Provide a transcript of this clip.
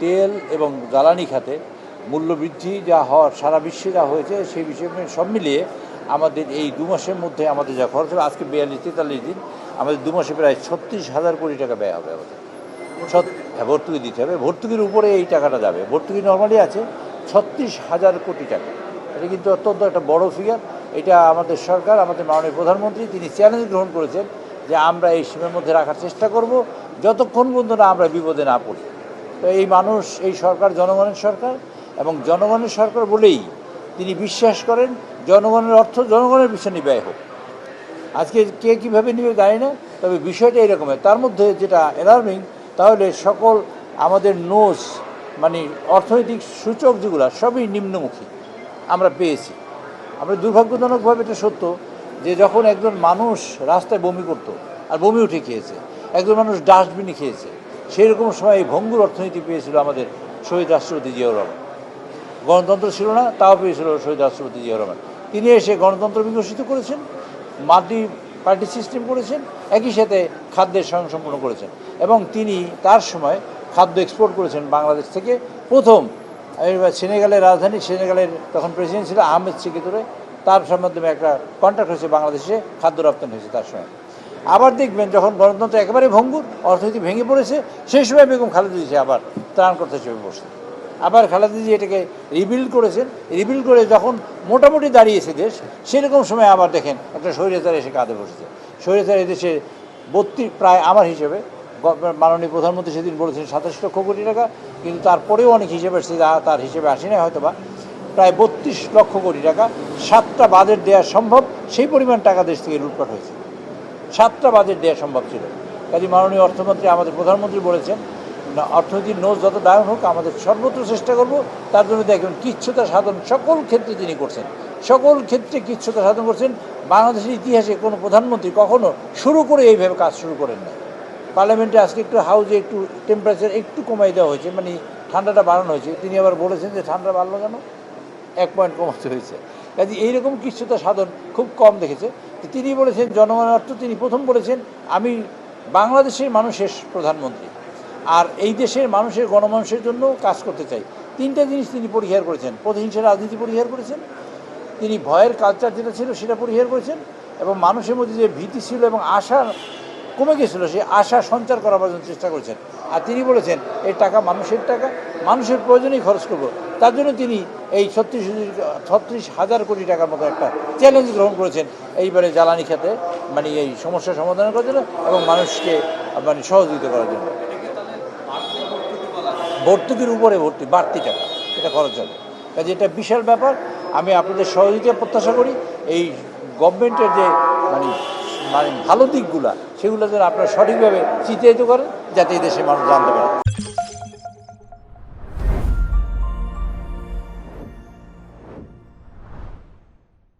তেল এবং জ্বালানি খাতে মূল্যবৃদ্ধি যা হওয়ার সারা বিশ্বে যা হয়েছে সেই বিষয়ে সব মিলিয়ে আমাদের এই 2 মাসের মধ্যে আমাদের যা খরচ হবে, আজকে 42-43 দিন, আমাদের 2 মাসে প্রায় 36,000 কোটি টাকা ব্যয় হবে আমাদের। ভর্তুকি দিতে হবে, ভর্তুকির উপরে এই টাকাটা যাবে। ভর্তুকি নর্মালি আছে 36,000 কোটি টাকা। এটা কিন্তু অত্যন্ত একটা বড় ফিগার। এটা আমাদের সরকার, আমাদের মাননীয় প্রধানমন্ত্রী তিনি চ্যালেঞ্জ গ্রহণ করেছেন যে আমরা এই সীমার মধ্যে রাখার চেষ্টা করব যতক্ষণ পর্যন্ত না আমরা বিপদে না পড়ি। তো এই মানুষ, এই সরকার জনগণের সরকার, এবং জনগণের সরকার বলেই তিনি বিশ্বাস করেন জনগণের অর্থ জনগণের পিছনে ব্যয় হোক। আজকে কে কীভাবে নেবে জানি না, তবে বিষয়টা এরকমের। তার মধ্যে যেটা অ্যালার্মিং, তাহলে সকল আমাদের নোজ মানে অর্থনৈতিক সূচক যেগুলো সবই নিম্নমুখী আমরা পেয়েছি। আমরা দুর্ভাগ্যজনকভাবে এটা সত্য যে যখন একজন মানুষ রাস্তায় বমি করতো আর বমি উঠে খেয়েছে, একজন মানুষ ডাস্টবিনে খেয়েছে, সেই রকম সময় ভঙ্গুর অর্থনীতি পেয়েছিল আমাদের শহীদ রাষ্ট্রপতি জিয়াউর রহমান। গণতন্ত্র ছিল না, তাও পেয়েছিল শহীদ রাষ্ট্রপতি জিয়াউর রহমান। তিনি এসে গণতন্ত্র বিকশিত করেছেন, মাল্টি পার্টি সিস্টেম করেছেন, একই সাথে খাদ্যের স্বয়ংসম্পূর্ণ করেছেন, এবং তিনি তার সময় খাদ্য এক্সপোর্ট করেছেন বাংলাদেশ থেকে। প্রথম সেনেগালের রাজধানী, সেনেগালের তখন প্রেসিডেন্ট ছিল আহমেদ সেকি তুরে, তার মাধ্যমে একটা কন্ট্রাক্ট হয়েছে, বাংলাদেশে খাদ্য রপ্তানি হয়েছে তার সময়। আবার দেখবেন যখন গণতন্ত্র একেবারে ভঙ্গুর, অর্থনীতি ভেঙে পড়েছে, সেই সময় বেগম খালেদা জিয়া আবার ত্রাণকর্তা হিসেবে বসছে। আবার খালেদা জিয়া এটাকে রিবিল্ড করেছেন, রিবিল্ড করে যখন মোটামুটি দাঁড়িয়েছে দেশ, সেরকম সময় আবার দেখেন একটা স্বৈরাচার এসে কাঁধে বসেছে। স্বৈরাচার এদেশে প্রায় আমার হিসেবে মাননীয় প্রধানমন্ত্রী সেদিন বলেছেন 27 লক্ষ কোটি টাকা, কিন্তু তারপরেও অনেক হিসেবে আসছে, তার হিসেবে আসে না হয়তো বা, প্রায় 32 লক্ষ কোটি টাকা। 7টা বাজেট দেওয়া সম্ভব, সেই পরিমাণ টাকা দেশ থেকে লুটপাট হয়েছে। 7টা বাজেট দেওয়া সম্ভব ছিল। কাজে মাননীয় অর্থমন্ত্রী, আমাদের প্রধানমন্ত্রী বলেছেন অর্থনীতির নোজ যত ডাউন হোক আমাদের সর্বত্র চেষ্টা করব। তার জন্য দেখবেন কিচ্ছুতা সাধন সকল ক্ষেত্রে তিনি করছেন, সকল ক্ষেত্রে কিচ্ছুতা সাধন করছেন। বাংলাদেশের ইতিহাসে কোনো প্রধানমন্ত্রী কখনো শুরু করে এইভাবে কাজ শুরু করেন না। পার্লামেন্টে আজকে একটু হাউজে একটু টেম্পারেচার একটু কমাই দেওয়া হয়েছে, মানে ঠান্ডাটা বাড়ানো হয়েছে। তিনি আবার বলেছেন যে ঠান্ডা বাড়লো কেন, 1 পয়েন্ট কমাতে হয়েছে। কাজে এইরকম কিছুটা সাধন খুব কম দেখেছে। তিনি বলেছেন জনগণের অর্থ, তিনি প্রথম বলেছেন আমি বাংলাদেশের মানুষের প্রধানমন্ত্রী, আর এই দেশের মানুষের গণমানুষের জন্য কাজ করতে চাই। 3টা জিনিস তিনি পরিহার করেছেন। প্রতিহিংসার রাজনীতি পরিহার করেছেন, তিনি ভয়ের কালচার যেটা ছিল সেটা পরিহার করেছেন, এবং মানুষের মধ্যে যে ভীতি ছিল এবং আশা কমে গেছিলো সেই আশা সঞ্চার করার জন্য চেষ্টা করেছেন। আর তিনি বলেছেন এই টাকা মানুষের টাকা, মানুষের প্রয়োজনেই খরচ করব। তার জন্য তিনি এই 36,000 কোটি টাকার মতো একটা চ্যালেঞ্জ গ্রহণ করেছেন এইবারে জ্বালানি খাতে, মানে এই সমস্যা সমাধান করার জন্য এবং মানুষকে মানে সহযোগিতা করার জন্য। ভর্তুকির উপরে বাড়তি টাকা এটা খরচ হবে। কাজে এটা বিশাল ব্যাপার। আমি আপনাদের সহযোগিতা প্রত্যাশা করি। এই গভর্নমেন্টের যে মানে ভালো দিকগুলা, সেগুলো যেন আপনারা সঠিকভাবে চিত্রায়িত করেন, যাতে এই দেশের মানুষ জানতে পারে।